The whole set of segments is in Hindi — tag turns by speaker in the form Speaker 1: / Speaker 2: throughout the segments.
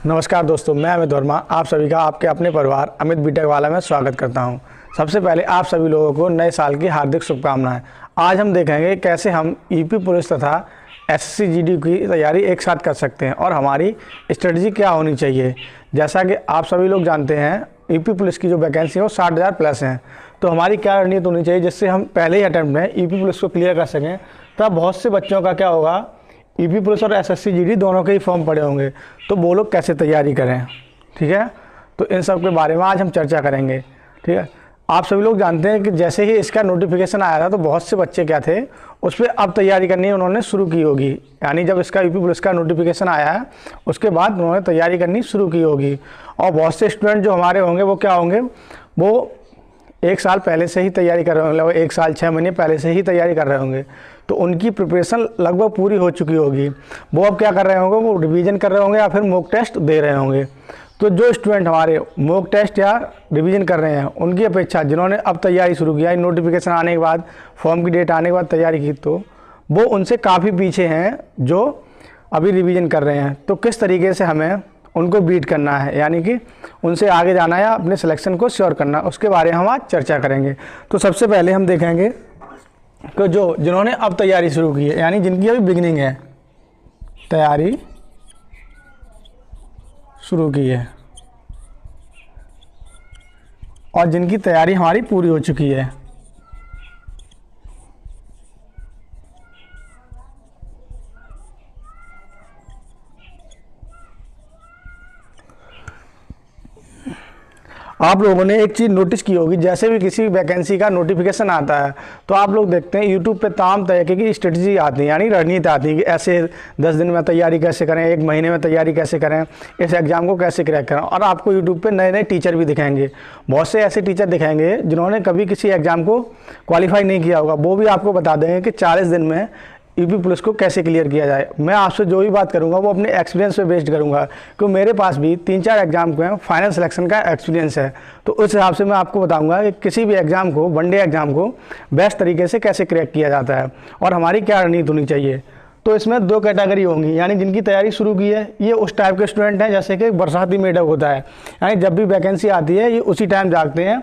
Speaker 1: नमस्कार दोस्तों, मैं अमित वर्मा आप सभी का आपके अपने परिवार अमित बीटेक वाला में स्वागत करता हूं। सबसे पहले आप सभी लोगों को नए साल की हार्दिक शुभकामनाएं। आज हम देखेंगे कैसे हम यूपी पुलिस तथा एसएससी जीडी की तैयारी एक साथ कर सकते हैं और हमारी स्ट्रेटजी क्या होनी चाहिए। जैसा कि आप सभी लोग जानते हैं, यूपी पुलिस की जो वैकेंसी है वो 60,000 प्लस हैं, तो हमारी क्या रणनीति होनी चाहिए जिससे हम पहले ही अटैम्प्ट में यूपी पुलिस को क्लियर कर सकें। तब बहुत से बच्चों का क्या होगा, यूपी पुलिस और एसएससी जीडी दोनों के ही फॉर्म पड़े होंगे, तो वो लोग कैसे तैयारी करें। ठीक है, तो इन सब के बारे में आज हम चर्चा करेंगे। ठीक है, आप सभी लोग जानते हैं कि जैसे ही इसका नोटिफिकेशन आया था तो बहुत से बच्चे क्या थे, उस पर अब तैयारी करनी उन्होंने शुरू की होगी। यानी जब इसका यूपी पुलिस का नोटिफिकेशन आया है उसके बाद उन्होंने तैयारी करनी शुरू की होगी। और बहुत से स्टूडेंट जो हमारे होंगे वो क्या होंगे, वो एक साल पहले से ही तैयारी कर रहे होंगे, लगभग 1 साल 6 महीने पहले से ही तैयारी कर रहे होंगे, तो उनकी प्रिपरेशन लगभग पूरी हो चुकी होगी। वो अब क्या कर रहे होंगे, वो रिवीजन कर रहे होंगे या फिर मॉक टेस्ट दे रहे होंगे। तो जो स्टूडेंट हमारे मॉक टेस्ट या रिवीजन कर रहे हैं उनकी अपेक्षा जिन्होंने अब तैयारी शुरू किया, नोटिफिकेशन आने के बाद, फॉर्म की डेट आने के बाद तैयारी की, तो वो उनसे काफ़ी पीछे हैं जो अभी रिवीजन कर रहे हैं। तो किस तरीके से हमें उनको बीट करना है, यानी कि उनसे आगे जाना है या अपने सिलेक्शन को श्योर करना, उसके बारे में हम आज चर्चा करेंगे। तो सबसे पहले हम देखेंगे कि जिन्होंने अब तैयारी शुरू की है, यानी जिनकी अभी बिगिनिंग है, तैयारी शुरू की है और जिनकी तैयारी हमारी पूरी हो चुकी है। आप लोगों ने एक चीज़ नोटिस की होगी, जैसे भी किसी वैकेंसी का नोटिफिकेशन आता है तो आप लोग देखते हैं यूट्यूब पे तमाम तरीके की स्ट्रेटजी आती है, यानी रणनीति आती है कि ऐसे 10 दिन में तैयारी कैसे करें, 1 महीने में तैयारी कैसे करें, इस एग्ज़ाम को कैसे क्रैक करें। और आपको यूट्यूब पे नए नए टीचर भी दिखाएंगे, बहुत से ऐसे टीचर दिखाएंगे जिन्होंने कभी किसी एग्ज़ाम को क्वालिफाई नहीं किया होगा, वो भी आपको बता देंगे कि 40 दिन में यूपी पुलिस को कैसे क्लियर किया जाए। मैं आपसे जो भी बात करूंगा वो अपने एक्सपीरियंस पे बेस्ड करूंगा, क्योंकि मेरे पास भी 3-4 एग्जाम के फाइनल सिलेक्शन का एक्सपीरियंस है। तो उस हिसाब से मैं आपको बताऊंगा कि किसी भी एग्ज़ाम को, वनडे एग्ज़ाम को बेस्ट तरीके से कैसे क्रैक किया जाता है और हमारी क्या रणनीति होनी चाहिए। तो इसमें 2 कैटेगरी होंगी, यानी जिनकी तैयारी शुरू की है, ये उस टाइप के स्टूडेंट हैं जैसे कि बरसाती मेढक होता है, यानी जब भी वैकेंसी आती है ये उसी टाइम जागते हैं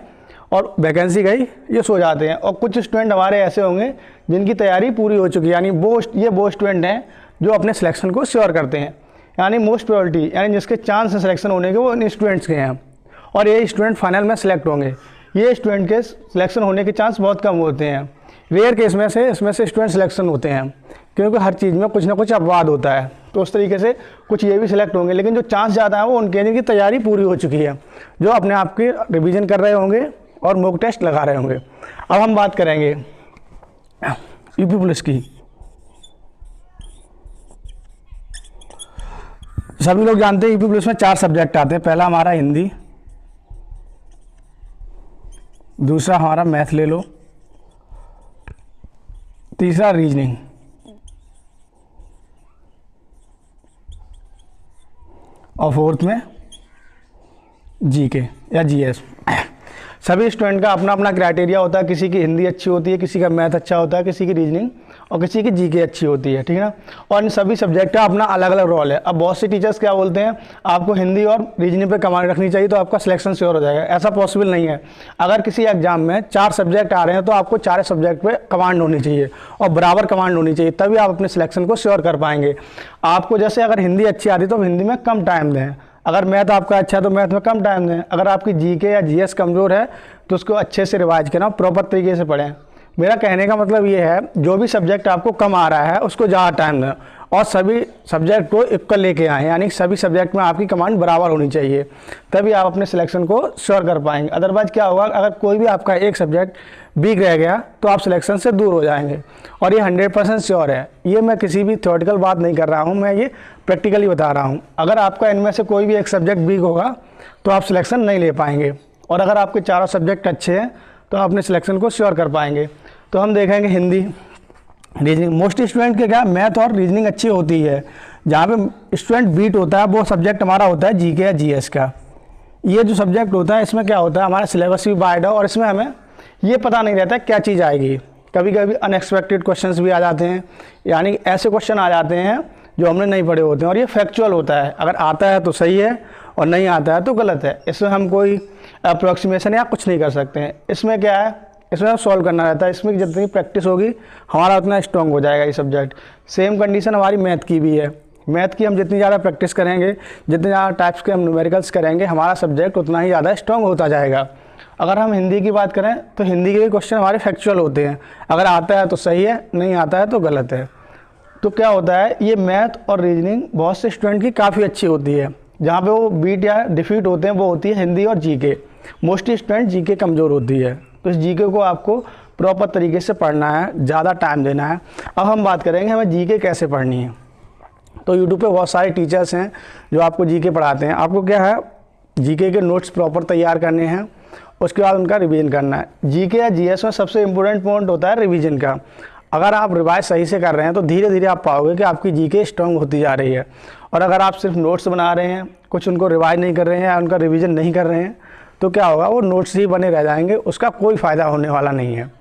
Speaker 1: और वैकेंसी गई ये सो जाते हैं। और कुछ स्टूडेंट हमारे ऐसे होंगे जिनकी तैयारी पूरी हो चुकी है, यानी वो स्टूडेंट हैं जो अपने सिलेक्शन को श्योर करते हैं, यानी मोस्ट प्रायोरिटी, यानी जिसके चांस है सिलेक्शन होने के वो इन स्टूडेंट्स के हैं और ये स्टूडेंट फाइनल में सेलेक्ट होंगे। ये स्टूडेंट के सिलेक्शन होने के चांस बहुत कम होते हैं, रेयर केस में से इसमें से स्टूडेंट सिलेक्शन होते हैं, क्योंकि हर चीज़ में कुछ ना कुछ अपवाद होता है। तो उस तरीके से कुछ ये भी सिलेक्ट होंगे, लेकिन जो चांस ज़्यादा है वो उनके, जिनकी तैयारी पूरी हो चुकी है, जो अपने आप की रिविज़न कर रहे होंगे और मॉक टेस्ट लगा रहे होंगे। अब हम बात करेंगे यूपी पुलिस की। सभी लोग जानते हैं यूपी पुलिस में 4 सब्जेक्ट आते हैं। पहला हमारा हिंदी, दूसरा हमारा मैथ ले लो, तीसरा रीजनिंग और फोर्थ में जीके या जीएस। सभी स्टूडेंट का अपना अपना क्राइटेरिया होता है, किसी की हिंदी अच्छी होती है, किसी का मैथ अच्छा होता है, किसी की रीजनिंग और किसी की जीके अच्छी होती है। ठीक है ना, और इन सभी सब्जेक्ट का अपना अलग अलग रोल है। अब बहुत से टीचर्स क्या बोलते हैं, आपको हिंदी और रीजनिंग पे कमांड रखनी चाहिए तो आपका सिलेक्शन श्योर हो जाएगा। ऐसा पॉसिबल नहीं है। अगर किसी एग्जाम में 4 सब्जेक्ट आ रहे हैं तो आपको 4 सब्जेक्ट पे कमांड होनी चाहिए और बराबर कमांड होनी चाहिए, तभी आप अपने सिलेक्शन को श्योर कर पाएंगे। आपको जैसे अगर हिंदी अच्छी आती है तो हिंदी में कम टाइम दें, अगर मैथ आपका अच्छा है तो मैथ में कम टाइम दें, अगर आपकी जीके या जीएस कमज़ोर है तो उसको अच्छे से रिवाइज करना, प्रॉपर तरीके से पढ़ें। मेरा कहने का मतलब ये है, जो भी सब्जेक्ट आपको कम आ रहा है उसको ज़्यादा टाइम दें और सभी सब्जेक्ट को इक्वल लेके आएँ, यानी सभी सब्जेक्ट में आपकी कमांड बराबर होनी चाहिए, तभी आप अपने सिलेक्शन को श्योर कर पाएंगे। अदरवाइज क्या होगा, अगर कोई भी आपका एक सब्जेक्ट वीक रह गया तो आप सिलेक्शन से दूर हो जाएंगे। और ये 100% श्योर है, ये मैं किसी भी थ्योरेटिकल बात नहीं कर रहा हूँ, मैं ये प्रैक्टिकली बता रहा हूँ। अगर आपका इनमें से कोई भी एक सब्जेक्ट वीक होगा तो आप सिलेक्शन नहीं ले पाएंगे, और अगर आपके चारों सब्जेक्ट अच्छे हैं तो आप अपने सिलेक्शन को श्योर कर पाएंगे। तो हम देखेंगे हिंदी, रीजनिंग। मोस्ट स्टूडेंट के क्या मैथ और रीजनिंग अच्छी होती है, जहाँ पे स्टूडेंट बीट होता है वो सब्जेक्ट हमारा होता है जीके या जीएस का। ये जो सब्जेक्ट होता है इसमें क्या होता है, हमारा सिलेबस भी वाइड है और इसमें हमें ये पता नहीं रहता क्या चीज़ आएगी। कभी कभी अनएक्सपेक्टेड क्वेश्चंस भी आ जाते हैं, यानी ऐसे क्वेश्चन आ जाते हैं जो हमने नहीं पढ़े होते हैं, और ये फैक्चुअल होता है। अगर आता है तो सही है और नहीं आता है तो गलत है। इसमें हम कोई अप्रोक्सीमेशन या कुछ नहीं कर सकते हैं। इसमें क्या है, इसमें सॉल्व करना रहता है। इसमें जितनी प्रैक्टिस होगी हमारा उतना स्ट्रॉन्ग हो जाएगा ये सब्जेक्ट। सेम कंडीशन हमारी मैथ की भी है। मैथ की हम जितनी ज़्यादा प्रैक्टिस करेंगे, जितने ज़्यादा टाइप्स के हम न्यूमेरिकल्स करेंगे, हमारा सब्जेक्ट उतना ही ज़्यादा स्ट्रॉन्ग होता जाएगा। अगर हम हिंदी की बात करें तो हिंदी के भी क्वेश्चन हमारे फैक्चुअल होते हैं। अगर आता है तो सही है, नहीं आता है तो गलत है। तो क्या होता है, ये मैथ और रीजनिंग बहुत से स्टूडेंट की काफ़ी अच्छी होती है। जहाँ पे वो बीट या डिफीट होते हैं वो होती है हिंदी और जीके। मोस्टली स्टूडेंट जीके कमज़ोर होती है, तो इस जीके को आपको प्रॉपर तरीके से पढ़ना है, ज़्यादा टाइम देना है। अब हम बात करेंगे हमें जीके कैसे पढ़नी है। तो यूट्यूब पे बहुत सारे टीचर्स हैं जो आपको जीके पढ़ाते हैं। आपको क्या है, जीके के नोट्स प्रॉपर तैयार करने हैं, उसके बाद उनका रिवीजन करना है। जीके या जीएस में सबसे इम्पोर्टेंट पॉइंट होता है रिवीजन का। अगर आप रिवाइज सही से कर रहे हैं तो धीरे धीरे आप पाओगे कि आपकी जीके स्ट्रांग होती जा रही है। और अगर आप सिर्फ नोट्स बना रहे हैं, कुछ उनको रिवाइज नहीं कर रहे हैं या उनका रिवीजन नहीं कर रहे हैं, तो क्या होगा, वो नोट्स ही बने रह जाएंगे, उसका कोई फ़ायदा होने वाला नहीं है।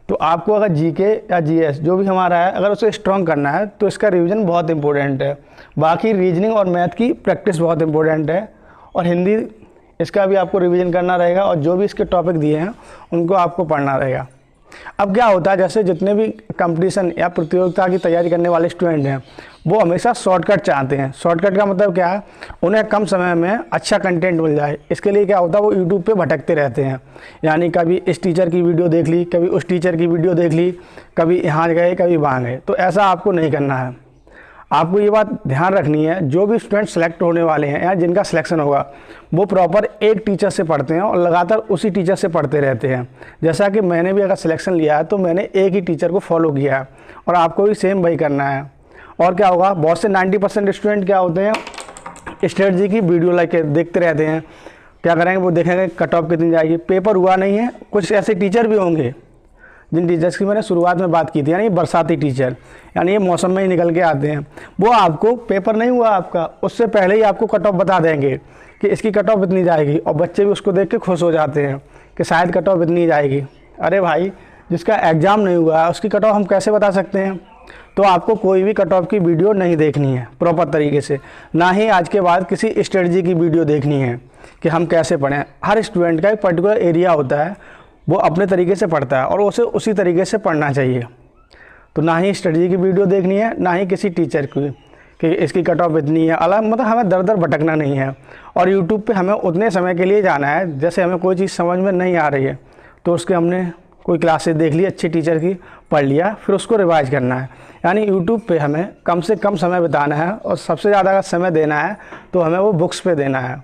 Speaker 1: तो आपको अगर जीके या जीएस जो भी हमारा है, अगर उसे स्ट्रॉन्ग करना है तो इसका रिवीजन बहुत इंपॉर्टेंट है। बाकी रीजनिंग और मैथ की प्रैक्टिस बहुत इंपॉर्टेंट है, और हिंदी इसका भी आपको रिवीजन करना रहेगा, और जो भी इसके टॉपिक दिए हैं उनको आपको पढ़ना रहेगा। अब क्या होता है, जैसे जितने भी कंपटीशन या प्रतियोगिता की तैयारी करने वाले स्टूडेंट हैं वो हमेशा शॉर्टकट चाहते हैं। शॉर्टकट का मतलब क्या है, उन्हें कम समय में अच्छा कंटेंट मिल जाए। इसके लिए क्या होता है, वो यूट्यूब पे भटकते रहते हैं। यानी कभी इस टीचर की वीडियो देख ली, कभी उस टीचर की वीडियो देख ली, कभी यहाँ गए कभी वहाँ गए। तो ऐसा आपको नहीं करना है। आपको ये बात ध्यान रखनी है, जो भी स्टूडेंट सेलेक्ट होने वाले हैं या जिनका सिलेक्शन होगा वो प्रॉपर एक टीचर से पढ़ते हैं और लगातार उसी टीचर से पढ़ते रहते हैं। जैसा कि मैंने भी अगर सिलेक्शन लिया है तो मैंने एक ही टीचर को फॉलो किया है, और आपको भी सेम वही करना है। और क्या होगा, बहुत से 90% स्टूडेंट क्या होते हैं, स्ट्रेटजी की वीडियो लाइक देखते रहते हैं। क्या करेंगे, वो देखेंगे कट ऑफ कितनी जाएगी, पेपर हुआ नहीं है। कुछ ऐसे टीचर भी होंगे जिन टीचर्स की मैंने शुरुआत में बात की थी, यानी बरसाती टीचर, यानी ये मौसम में ही निकल के आते हैं। वो आपको पेपर नहीं हुआ आपका, उससे पहले ही आपको कट ऑफ बता देंगे कि इसकी कट ऑफ इतनी जाएगी, और बच्चे भी उसको देख के खुश हो जाते हैं कि शायद कट ऑफ इतनी जाएगी। अरे भाई, जिसका एग्ज़ाम नहीं हुआ है उसकी कट ऑफ हम कैसे बता सकते हैं। तो आपको कोई भी कट ऑफ की वीडियो नहीं देखनी है प्रॉपर तरीके से, ना ही आज के बाद किसी स्ट्रेटजी की वीडियो देखनी है कि हम कैसे पढ़ें। हर स्टूडेंट का एक पर्टिकुलर एरिया होता है, वो अपने तरीके से पढ़ता है और उसे उसी तरीके से पढ़ना चाहिए। तो ना ही स्ट्रेटजी की वीडियो देखनी है, ना ही किसी टीचर की कि इसकी कट ऑफ इतनी है अलग, मतलब हमें दर दर भटकना नहीं है। और यूट्यूब पे हमें उतने समय के लिए जाना है, जैसे हमें कोई चीज़ समझ में नहीं आ रही है तो उसके हमने कोई क्लासेस देख ली अच्छी टीचर की, पढ़ लिया, फिर उसको रिवाइज करना है। यानी यूट्यूब पे हमें कम से कम समय बिताना है, और सबसे ज़्यादा अगर समय देना है तो हमें वो बुक्स पे देना है,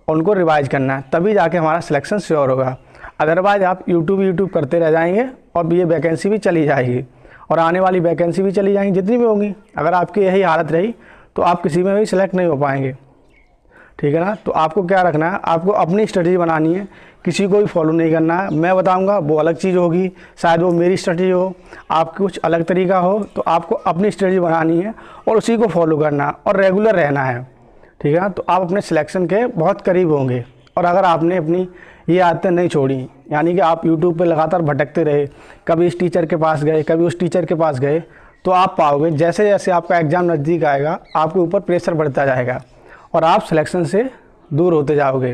Speaker 1: उनको रिवाइज करना है, तभी जाके हमारा सिलेक्शन श्योर होगा। अदरवाइज आप यूट्यूब करते रह जाएंगे और ये वैकेंसी भी चली जाएगी, और आने वाली वैकेंसी भी चली जाएंगी जितनी भी होंगी। अगर आपकी यही हालत रही तो आप किसी में भी सिलेक्ट नहीं हो पाएंगे, ठीक है ना। तो आपको क्या रखना है, आपको अपनी स्ट्रेटजी बनानी है, किसी को भी फॉलो नहीं करना है। मैं बताऊंगा वो अलग चीज़ होगी, शायद वो मेरी स्ट्रेटजी हो, आपकी कुछ अलग तरीका हो। तो आपको अपनी स्ट्रेटजी बनानी है और उसी को फॉलो करना है और रेगुलर रहना है, ठीक है ना। तो आप अपने सिलेक्शन के बहुत करीब होंगे। और अगर आपने अपनी ये आदतें नहीं छोड़ी, यानी कि आप यूट्यूब पे लगातार भटकते रहे, कभी इस टीचर के पास गए कभी उस टीचर के पास गए, तो आप पाओगे जैसे जैसे आपका एग्ज़ाम नज़दीक आएगा आपके ऊपर प्रेशर बढ़ता जाएगा और आप सिलेक्शन से दूर होते जाओगे,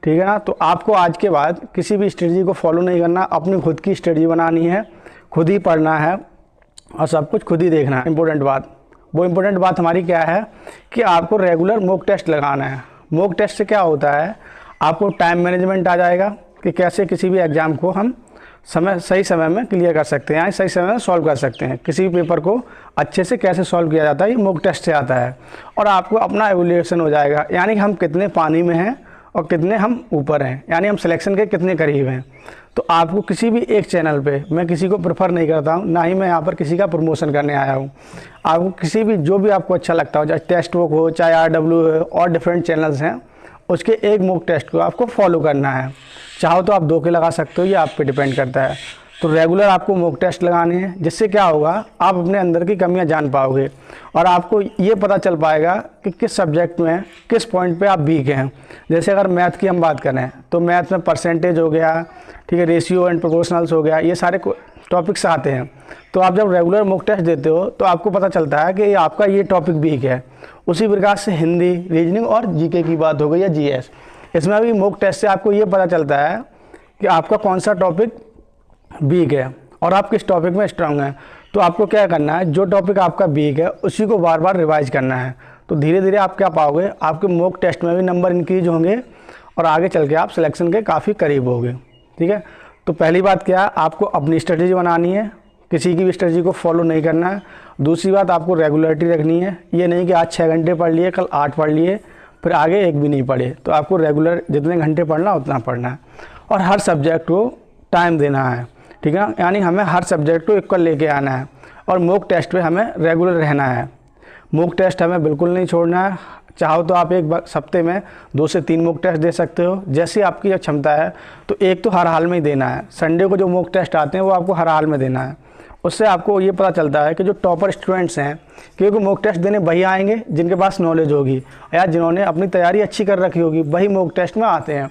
Speaker 1: ठीक है ना। तो आपको आज के बाद किसी भी स्ट्रेटजी को फॉलो नहीं करना, अपनी खुद की स्ट्रेटजी बनानी है, खुद ही पढ़ना है और सब कुछ खुद ही देखना है। इम्पोर्टेंट बात, वो इम्पोर्टेंट बात हमारी क्या है कि आपको रेगुलर मॉक टेस्ट लगाना है। मॉक टेस्ट से क्या होता है, आपको टाइम मैनेजमेंट आ जाएगा कि कैसे किसी भी एग्ज़ाम को हम सही समय में क्लियर कर सकते हैं, सही समय में सॉल्व कर सकते हैं। किसी भी पेपर को अच्छे से कैसे सॉल्व किया जाता है, ये मॉक टेस्ट से आता है। और आपको अपना एवल्यूएशन हो जाएगा, यानी कि हम कितने पानी में हैं और कितने हम ऊपर हैं, यानी हम सिलेक्शन के कितने करीब हैं। तो आपको किसी भी एक चैनल पे, मैं किसी को प्रेफर नहीं करता हूँ, ना ही मैं यहाँ पर किसी का प्रमोशन करने आया हूँ। आपको किसी भी जो भी आपको अच्छा लगता हो, चाहे टेस्ट बुक हो, चाहे RW हो, और डिफरेंट चैनल्स हैं, उसके एक मॉक टेस्ट को आपको फॉलो करना है। चाहो तो आप 2 के लगा सकते हो, ये आप पे डिपेंड करता है। तो रेगुलर आपको मॉक टेस्ट लगाने हैं, जिससे क्या होगा, आप अपने अंदर की कमियां जान पाओगे और आपको ये पता चल पाएगा कि किस सब्जेक्ट में किस पॉइंट पे आप वीक हैं। जैसे अगर मैथ की हम बात करें तो मैथ में परसेंटेज हो गया, ठीक है, रेशियो एंड प्रोपोर्शनल्स हो गया, ये सारे टॉपिक्स आते हैं। तो आप जब रेगुलर मॉक टेस्ट देते हो तो आपको पता चलता है कि आपका ये टॉपिक वीक है। उसी प्रकार से हिंदी, रीजनिंग और जीके की बात हो गई या जीएस, इसमें भी मॉक टेस्ट से आपको ये पता चलता है कि आपका कौन सा टॉपिक वीक है और आप किस टॉपिक में स्ट्रांग हैं। तो आपको क्या करना है, जो टॉपिक आपका वीक है उसी को बार बार रिवाइज करना है। तो धीरे धीरे आप क्या पाओगे, आपके मॉक टेस्ट में भी नंबर इंक्रीज होंगे और आगे चल के आप सिलेक्शन के काफ़ी करीब होगे। ठीक है, तो पहली बात क्या है, आपको अपनी स्ट्रेटजी बनानी है, किसी की भी स्ट्रेटजी को फॉलो नहीं करना है। दूसरी बात, आपको रेगुलरिटी रखनी है, ये नहीं कि आज 6 घंटे पढ़ लिए, कल 8 पढ़ लिए, फिर आगे एक भी नहीं पढ़े। तो आपको रेगुलर जितने घंटे पढ़ना उतना पढ़ना है और हर सब्जेक्ट को टाइम देना है। ठीक है, यानी हमें हर सब्जेक्ट को इक्वल लेके आना है और मॉक टेस्ट पे हमें रेगुलर रहना है। मॉक टेस्ट हमें बिल्कुल नहीं छोड़ना है। चाहो तो आप एक हफ्ते में 2 से 3 मॉक टेस्ट दे सकते हो, जैसी आपकी क्षमता है। तो एक तो हर हाल में ही देना है। संडे को जो मॉक टेस्ट आते हैं वो आपको हर हाल में देना है। उससे आपको ये पता चलता है कि जो टॉपर स्टूडेंट्स हैं, क्योंकि मॉक टेस्ट देने वही आएंगे जिनके पास नॉलेज होगी या जिन्होंने अपनी तैयारी अच्छी कर रखी होगी, वही मॉक टेस्ट में आते हैं।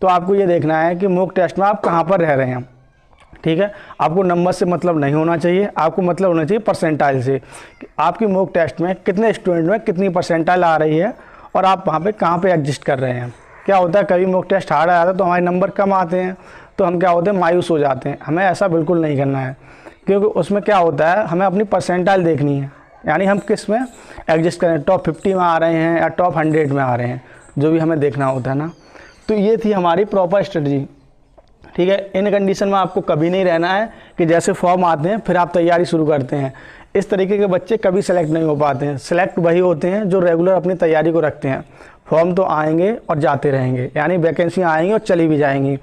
Speaker 1: तो आपको ये देखना है कि मॉक टेस्ट में आप कहाँ पर रह रहे हैं। ठीक है, आपको नंबर से मतलब नहीं होना चाहिए, आपको मतलब होना चाहिए परसेंटाइल से। आपकी मॉक टेस्ट में कितने स्टूडेंट में कितनी परसेंटाइल आ रही है और आप वहाँ पे कहाँ पे एडजस्ट कर रहे हैं। क्या होता है, कभी मॉक टेस्ट हार्ड आता है तो हमारे नंबर कम आते हैं, तो हम क्या होते हैं, मायूस हो जाते हैं। हमें ऐसा बिल्कुल नहीं करना है, क्योंकि उसमें क्या होता है, हमें अपनी परसेंटाइल देखनी है, यानी हम किस में एडजस्ट करें, टॉप 50 में आ रहे हैं या टॉप 100 में आ रहे हैं, जो भी हमें देखना होता है ना। तो ये थी हमारी प्रॉपर स्ट्रेटजी। ठीक है, इन कंडीशन में आपको कभी नहीं रहना है कि जैसे फॉर्म आते हैं फिर आप तैयारी शुरू करते हैं। इस तरीके के बच्चे कभी सेलेक्ट नहीं हो पाते हैं। सेलेक्ट वही होते हैं जो रेगुलर अपनी तैयारी को रखते हैं। फॉर्म तो आएंगे और जाते रहेंगे, यानी वैकेंसी आएंगी और चली भी जाएंगी।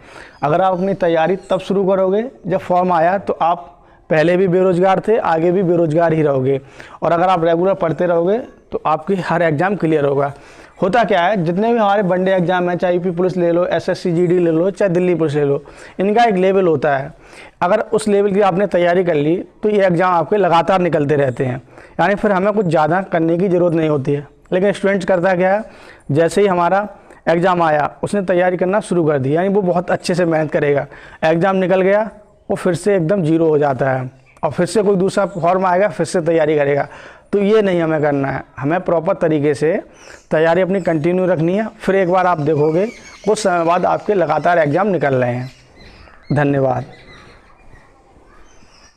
Speaker 1: अगर आप अपनी तैयारी तब शुरू करोगे जब फॉर्म आया, तो आप पहले भी बेरोज़गार थे, आगे भी बेरोज़गार ही रहोगे। और अगर आप रेगुलर पढ़ते रहोगे तो आपकी हर एग्ज़ाम क्लियर होगा। होता क्या है, जितने भी हमारे वनडे एग्जाम हैं, चाहे यूपी पुलिस ले लो, एसएससी जीडी ले लो, चाहे दिल्ली पुलिस ले लो, इनका एक लेवल होता है। अगर उस लेवल की आपने तैयारी कर ली तो ये एग्ज़ाम आपके लगातार निकलते रहते हैं, यानी फिर हमें कुछ ज़्यादा करने की ज़रूरत नहीं होती है। लेकिन स्टूडेंट्स करता क्या है, जैसे ही हमारा एग्ज़ाम आया उसने तैयारी करना शुरू कर दी, यानी वो बहुत अच्छे से मेहनत करेगा। एग्ज़ाम निकल गया, वो फिर से एकदम जीरो हो जाता है और फिर से कोई दूसरा फॉर्म आएगा, फिर से तैयारी करेगा। तो ये नहीं हमें करना है। हमें प्रॉपर तरीके से तैयारी अपनी कंटिन्यू रखनी है। फिर एक बार आप देखोगे कुछ समय बाद आपके लगातार एग्ज़ाम निकल रहे हैं। धन्यवाद।